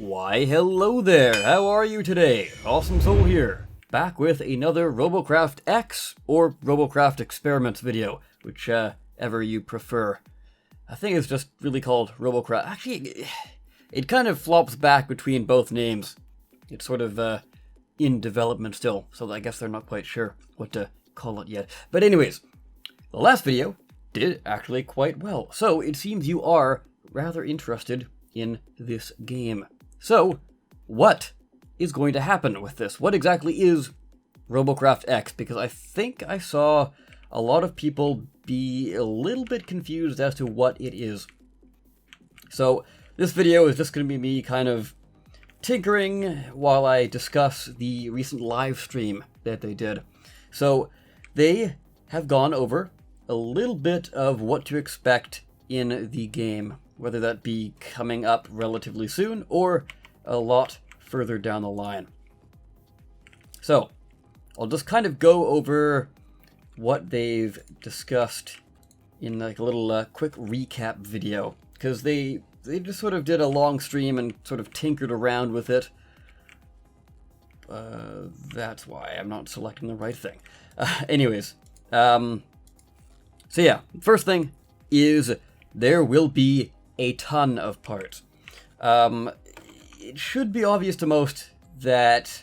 Why, hello there! How are you today? Awesome Soul here, back with another RobocraftX or Robocraft Experiments video, whichever you prefer. I think it's just really called Robocraft. Actually, it kind of flops back between both names. It's sort of in development still, so I guess they're not quite sure what to call it yet. But anyways, the last video did actually quite well, so it seems you are rather interested in this game. So, what is going to happen with this? What exactly is Robocraft X? Because I think I saw a lot of people be a little bit confused as to what it is. So, this video is just going to be me kind of tinkering while I discuss the recent live stream that they did. So, they have gone over a little bit of what to expect in the game, whether that be coming up relatively soon or a lot further down the line. So, I'll just kind of go over what they've discussed in like a little quick recap video, because they just sort of did a long stream and sort of tinkered around with it. That's why I'm not selecting the right thing. Anyways, so yeah, first thing is there will be a ton of parts. It should be obvious to most that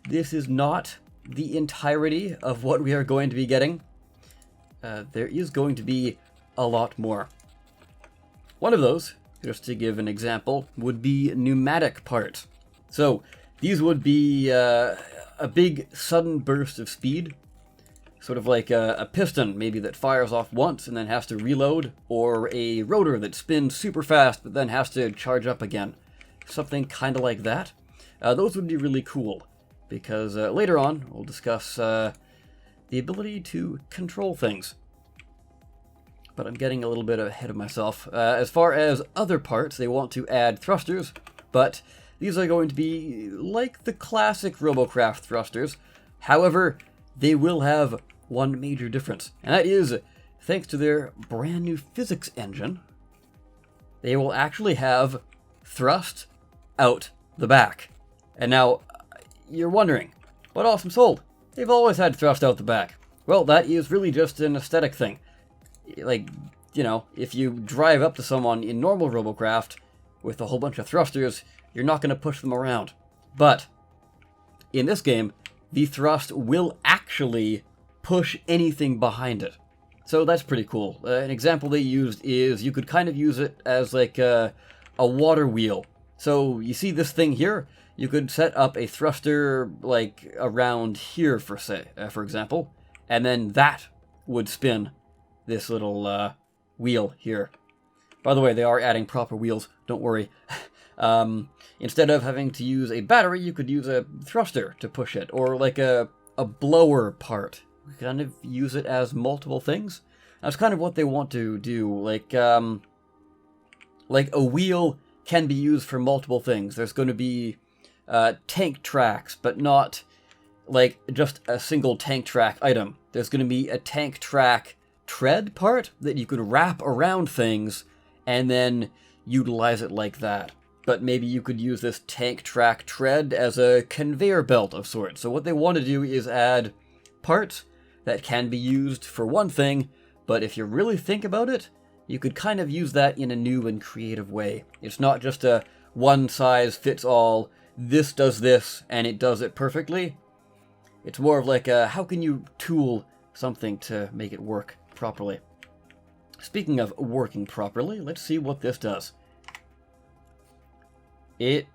this is not the entirety of what we are going to be getting. There is going to be a lot more. One of those, just to give an example, would be pneumatic parts. So these would be a big sudden burst of speed, sort of like a piston maybe that fires off once and then has to reload, or a rotor that spins super fast but then has to charge up again. Something kind of like that. Those would be really cool, because later on we'll discuss the ability to control things. But I'm getting a little bit ahead of myself. As far as other parts, they want to add thrusters, but these are going to be like the classic Robocraft thrusters. However, they will have one major difference, and that is, thanks to their brand new physics engine, they will actually have thrust out the back. And now, you're wondering, but Awesome Soul, they've always had thrust out the back. Well, that is really just an aesthetic thing. Like, you know, if you drive up to someone in normal Robocraft with a whole bunch of thrusters, you're not going to push them around. But in this game, the thrust will actually push anything behind it. So that's pretty cool. An example they used is you could kind of use it as like a water wheel. So you see this thing here? You could set up a thruster like around here for example, and then that would spin this little wheel here. By the way, they are adding proper wheels, don't worry. Instead of having to use a battery, you could use a thruster to push it, or like a blower part. You kind of use it as multiple things. That's kind of what they want to do. Like a wheel can be used for multiple things. There's going to be tank tracks, but not like just a single tank track item. There's going to be a tank track tread part that you could wrap around things and then utilize it like that. But maybe you could use this tank track tread as a conveyor belt of sorts. So what they want to do is add parts that can be used for one thing, but if you really think about it, you could kind of use that in a new and creative way. It's not just a one-size-fits-all, this does this, and it does it perfectly. It's more of like a, how can you tool something to make it work properly? Speaking of working properly, let's see what this does. It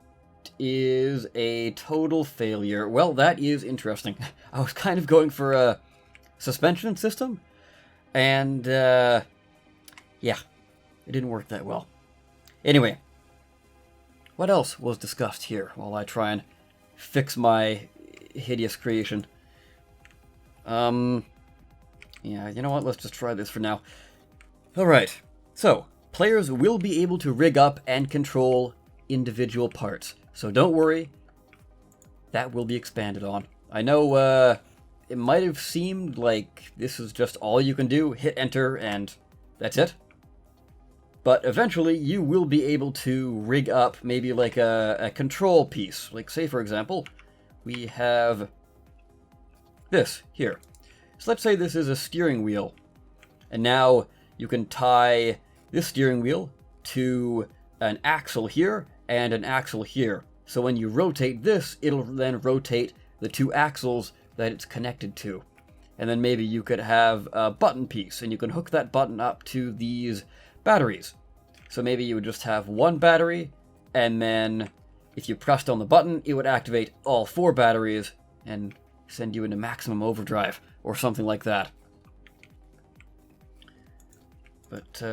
is a total failure. Well, that is interesting. I was kind of going for a suspension system, and yeah, it didn't work that well. Anyway, what else was discussed here while I try and fix my hideous creation? Yeah, you know what, let's just try this for now. Alright, so, players will be able to rig up and control individual parts. So don't worry, that will be expanded on. I know it might have seemed like this is just all you can do, hit enter, and that's it. But eventually you will be able to rig up maybe like a control piece. Like say for example, we have this here. So let's say this is a steering wheel. And now you can tie this steering wheel to an axle here and an axle here. So when you rotate this, it'll then rotate the two axles that it's connected to. And then maybe you could have a button piece, and you can hook that button up to these batteries. So maybe you would just have one battery, and then if you pressed on the button, it would activate all 4 batteries and send you into maximum overdrive, or something like that. But,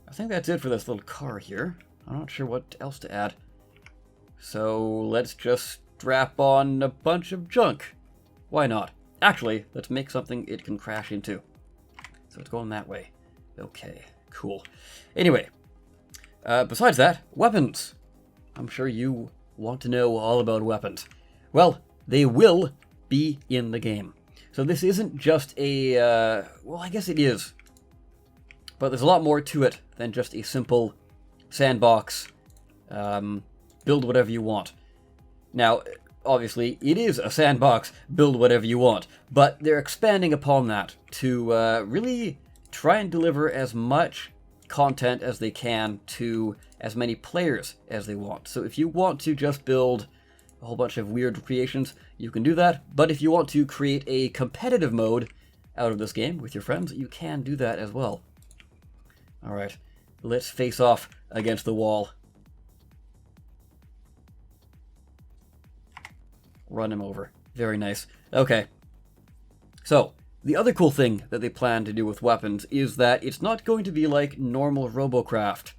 I think that's it for this little car here. I'm not sure what else to add. So let's just strap on a bunch of junk. Why not? Actually, let's make something it can crash into. So it's going that way. Okay, cool. Anyway, besides that, weapons. I'm sure you want to know all about weapons. Well, they will be in the game. So this isn't just a, well, I guess it is. But there's a lot more to it than just a simple sandbox, build whatever you want. Now, obviously, it is a sandbox, build whatever you want, but they're expanding upon that to really try and deliver as much content as they can to as many players as they want. So if you want to just build a whole bunch of weird creations, you can do that, but if you want to create a competitive mode out of this game with your friends, you can do that as well. Alright, let's face off against the wall. Run him over. Very nice. Okay. So, the other cool thing that they plan to do with weapons is that it's not going to be like normal Robocraft.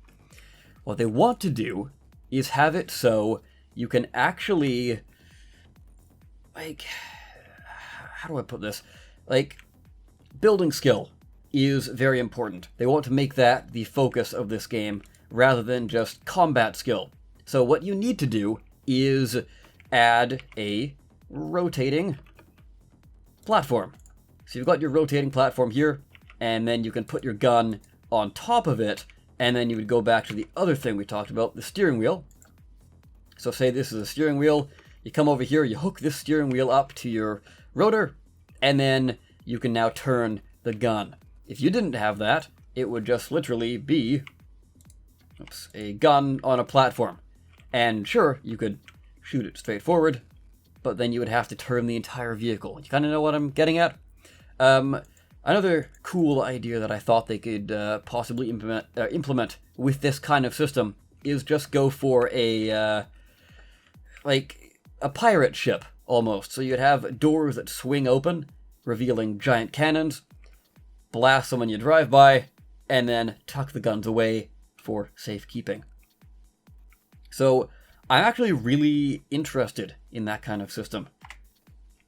What they want to do is have it so you can actually, like, how do I put this? Like, building skill is very important. They want to make that the focus of this game rather than just combat skill. So what you need to do is add a rotating platform. So you've got your rotating platform here, and then you can put your gun on top of it, and then you would go back to the other thing we talked about, the steering wheel. So say this is a steering wheel, you come over here, you hook this steering wheel up to your rotor, and then you can now turn the gun. If you didn't have that, it would just literally be a gun on a platform. And sure, you could shoot it straight forward, but then you would have to turn the entire vehicle. You kind of know what I'm getting at? Another cool idea that I thought they could possibly implement with this kind of system is just go for a like a pirate ship almost. So you'd have doors that swing open, revealing giant cannons, blast someone you drive by, and then tuck the guns away for safekeeping. So I'm actually really interested in that kind of system.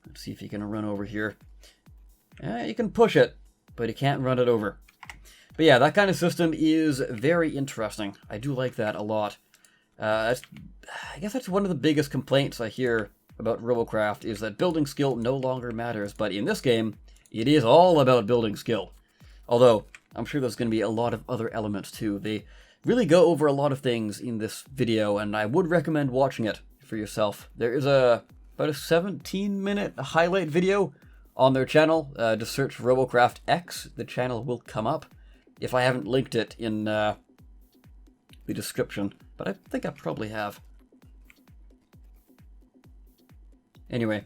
Let's see if you can run over here. You can push it, but you can't run it over. But yeah, that kind of system is very interesting. I do like that a lot. I guess that's one of the biggest complaints I hear about Robocraft is that building skill no longer matters. But in this game, it is all about building skill. Although, I'm sure there's going to be a lot of other elements too. They really go over a lot of things in this video, and I would recommend watching it for yourself. There is about a 17-minute highlight video on their channel. Just search RobocraftX. The channel will come up. If I haven't linked it in the description, but I think I probably have. Anyway,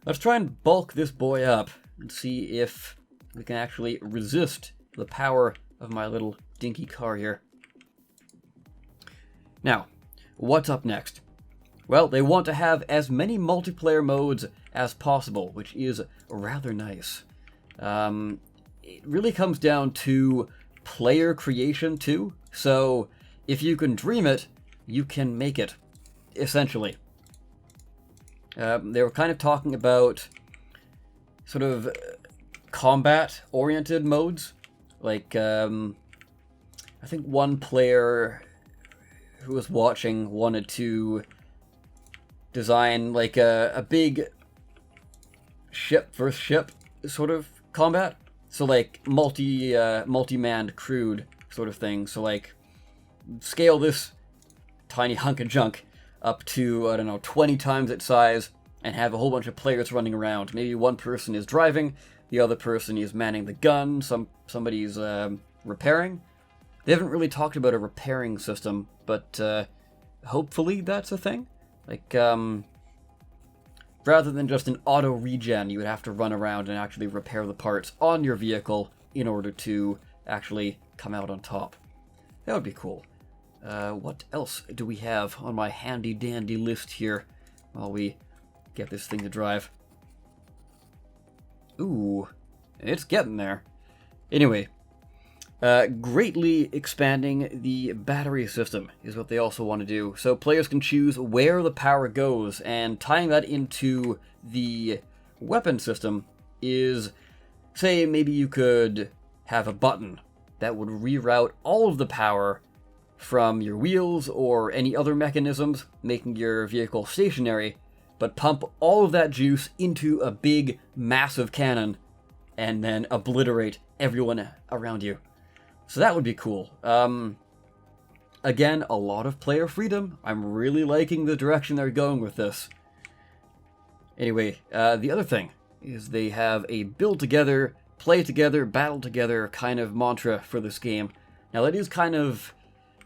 let's try and bulk this boy up and see if we can actually resist the power of my little dinky car here. Now, what's up next? Well, they want to have as many multiplayer modes as possible, which is rather nice. It really comes down to player creation too. So if you can dream it, you can make it, essentially. They were kind of talking about sort of combat-oriented modes. Like, I think one player who was watching wanted to design like a big ship versus ship sort of combat. So like multi-manned crewed sort of thing. So like scale this tiny hunk of junk up to, I don't know, 20 times its size and have a whole bunch of players running around. Maybe one person is driving, the other person is manning the gun, somebody's repairing. They haven't really talked about a repairing system, but hopefully that's a thing. Like, rather than just an auto regen, you would have to run around and actually repair the parts on your vehicle in order to actually come out on top. That would be cool. What else do we have on my handy dandy list here while we get this thing to drive? Ooh, it's getting there. Anyway, greatly expanding the battery system is what they also want to do. So players can choose where the power goes, and tying that into the weapon system is, say, maybe you could have a button that would reroute all of the power from your wheels or any other mechanisms, making your vehicle stationary, but pump all of that juice into a big, massive cannon and then obliterate everyone around you. So that would be cool. Again, a lot of player freedom. I'm really liking the direction they're going with this. Anyway, the other thing is they have a build together, play together, battle together kind of mantra for this game. Now that is kind of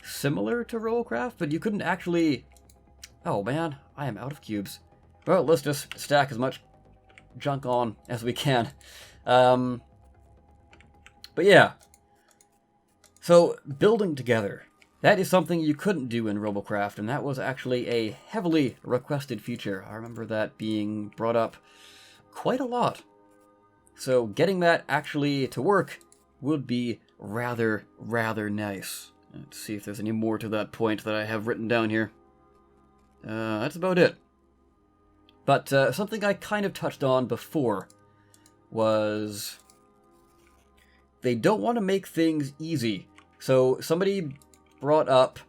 similar to Robocraft, but you couldn't actually... Oh man, I am out of cubes. Well, let's just stack as much junk on as we can. But yeah. So, building together. That is something you couldn't do in Robocraft, and that was actually a heavily requested feature. I remember that being brought up quite a lot. So, getting that actually to work would be rather nice. Let's see if there's any more to that point that I have written down here. That's about it. But something I kind of touched on before was they don't want to make things easy. So somebody brought up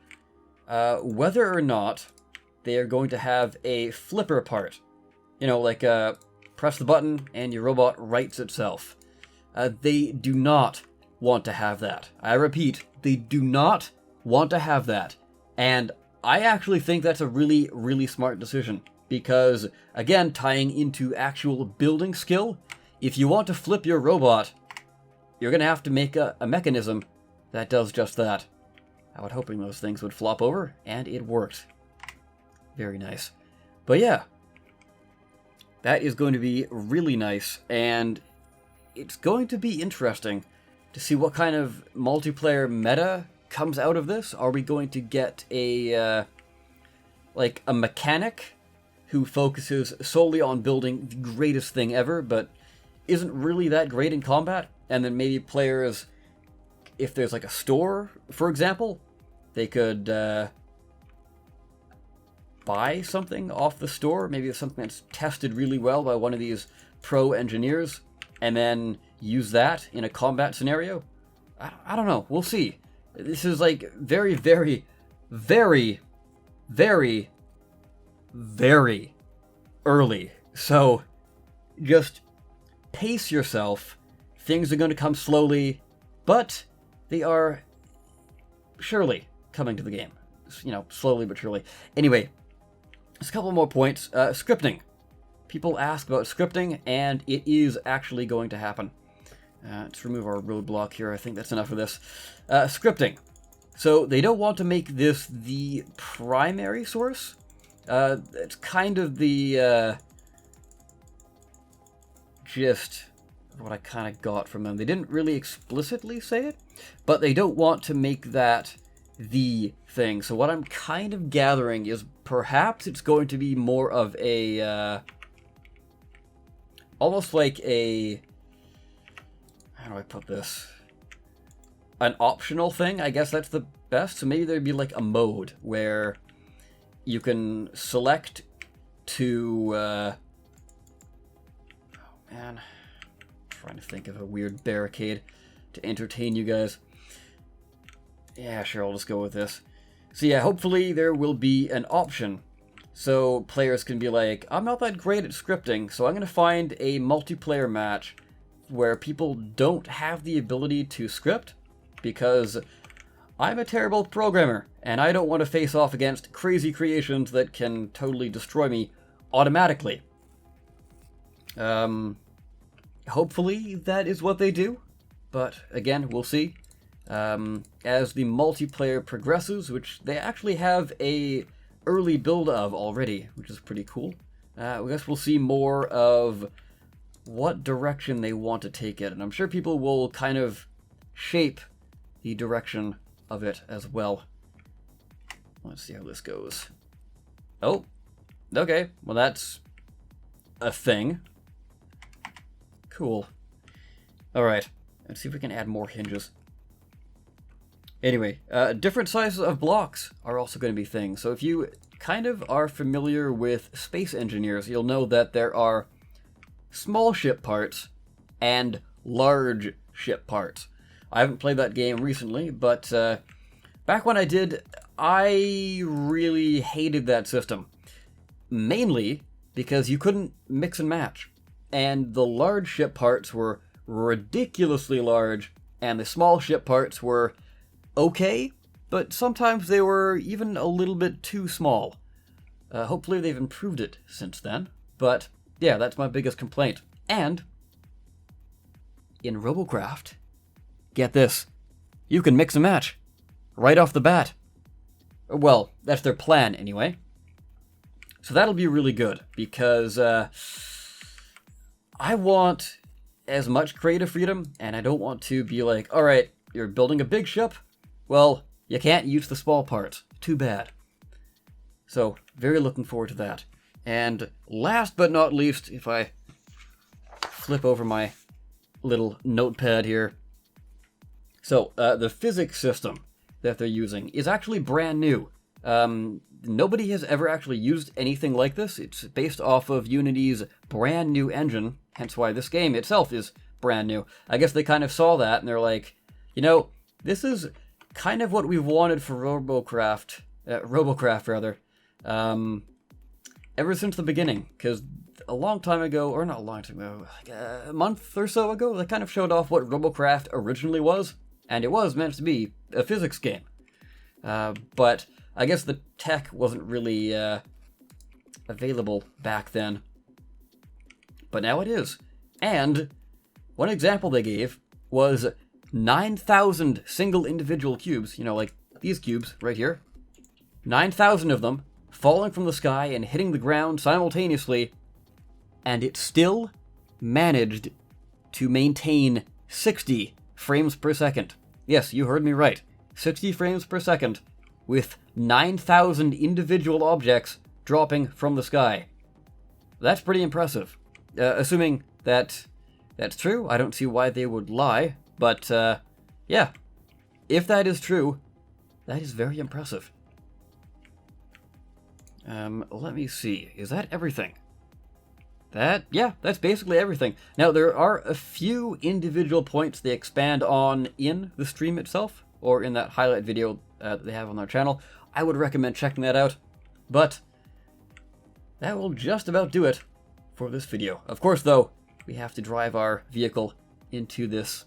whether or not they are going to have a flipper part. You know, like press the button and your robot rights itself. They do not want to have that. I repeat, they do not want to have that. And I actually think that's a really smart decision. Because, again, tying into actual building skill, if you want to flip your robot, you're going to have to make a mechanism that does just that. I was hoping those things would flop over, and it worked. Very nice. But yeah, that is going to be really nice, and it's going to be interesting to see what kind of multiplayer meta comes out of this. Are we going to get a mechanic who focuses solely on building the greatest thing ever, but isn't really that great in combat? And then maybe players, if there's like a store, for example, they could buy something off the store. Maybe it's something that's tested really well by one of these pro engineers, and then use that in a combat scenario. I don't know. We'll see. This is like very early. So just pace yourself. Things are going to come slowly, but they are surely coming to the game. You know, slowly but surely. Anyway, just a couple more points. Scripting. People ask about scripting, and it is actually going to happen. Let's remove our roadblock here. I think that's enough of this. Scripting. So they don't want to make this the primary source. It's kind of the gist of what I kind of got from them. They didn't really explicitly say it, but they don't want to make that the thing. So what I'm kind of gathering is perhaps it's going to be more of a almost like a, how do I put this? An optional thing, I guess that's the best. So maybe there'd be like a mode where you can select to, oh man, I'm trying to think of a weird barricade to entertain you guys. Yeah, sure, I'll just go with this. So yeah, hopefully there will be an option so players can be like, I'm not that great at scripting, so I'm going to find a multiplayer match where people don't have the ability to script, because I'm a terrible programmer, and I don't want to face off against crazy creations that can totally destroy me automatically. Hopefully that is what they do, but again, we'll see. As the multiplayer progresses, which they actually have a early build of already, which is pretty cool. I guess we'll see more of what direction they want to take it, and I'm sure people will kind of shape the direction of it as well. Let's see how this goes. Oh, okay, well that's a thing. Cool. Alright, let's see if we can add more hinges. Anyway, different sizes of blocks are also going to be things. So if you kind of are familiar with Space Engineers, you'll know that there are small ship parts and large ship parts. I haven't played that game recently, but back when I did, I really hated that system. Mainly because you couldn't mix and match. And the large ship parts were ridiculously large, and the small ship parts were okay, but sometimes they were even a little bit too small. Hopefully they've improved it since then, but yeah, that's my biggest complaint. And in Robocraft, get this, you can mix and match right off the bat. Well, that's their plan anyway. So that'll be really good, because I want as much creative freedom, and I don't want to be like, alright, you're building a big ship? Well, you can't use the small parts. Too bad. So, very looking forward to that. And last but not least, if I flip over my little notepad here. So, the physics system that they're using is actually brand new. Nobody has ever actually used anything like this. It's based off of Unity's brand new engine, hence why this game itself is brand new. I guess they kind of saw that, and they're like, you know, this is kind of what we've wanted for Robocraft rather, ever since the beginning, because a long time ago, or not a long time ago, like a month or so ago, they kind of showed off what Robocraft originally was, and it was meant to be a physics game. But I guess the tech wasn't really available back then. But now it is. And one example they gave was 9,000 single individual cubes, you know, like these cubes right here. 9,000 of them falling from the sky and hitting the ground simultaneously, and it still managed to maintain 60 frames per second. Yes, you heard me right. 60 frames per second with 9,000 individual objects dropping from the sky. That's pretty impressive. Assuming that that's true, I don't see why they would lie, but yeah, if that is true, that is very impressive. Let me see, is that everything? Yeah, that's basically everything. Now, there are a few individual points they expand on in the stream itself, or in that highlight video that they have on their channel. I would recommend checking that out, but that will just about do it for this video. Of course, though, we have to drive our vehicle into this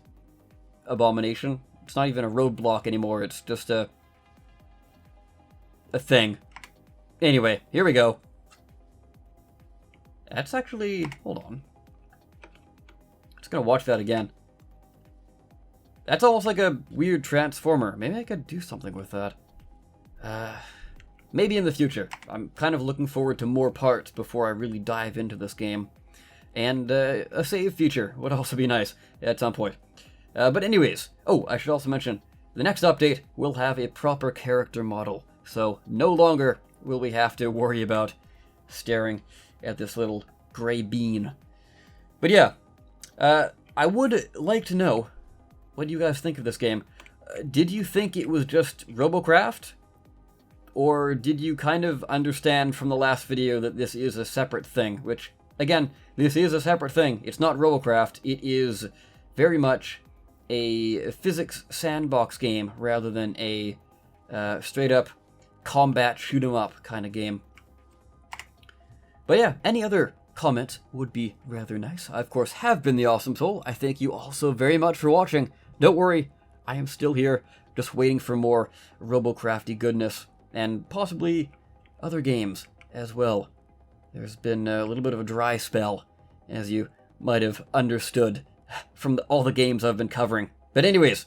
abomination. It's not even a roadblock anymore, it's just a thing. Anyway, here we go. That's actually... hold on. Just gonna watch that again. That's almost like a weird transformer. Maybe I could do something with that. Maybe in the future. I'm kind of looking forward to more parts before I really dive into this game. And a save feature would also be nice at some point. But anyways, oh, I should also mention, the next update will have a proper character model. So no longer will we have to worry about staring at this little gray bean. But yeah, I would like to know what you guys think of this game. Did you think it was just Robocraft? Or did you kind of understand from the last video that this is a separate thing? Which, again, this is a separate thing. It's not Robocraft. It is very much a physics sandbox game rather than a straight-up combat shoot-'em-up kind of game. But yeah, any other comment would be rather nice. I, of course, have been the Awesome Soul. I thank you all so very much for watching. Don't worry, I am still here, just waiting for more Robocrafty goodness, and possibly other games as well. There's been a little bit of a dry spell, as you might have understood from all the games I've been covering. But anyways,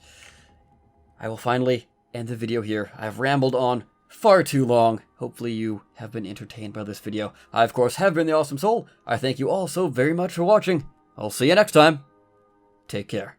I will finally end the video here. I've rambled on far too long. Hopefully you have been entertained by this video. I, of course, have been the Awesome Soul. I thank you all so very much for watching. I'll see you next time. Take care.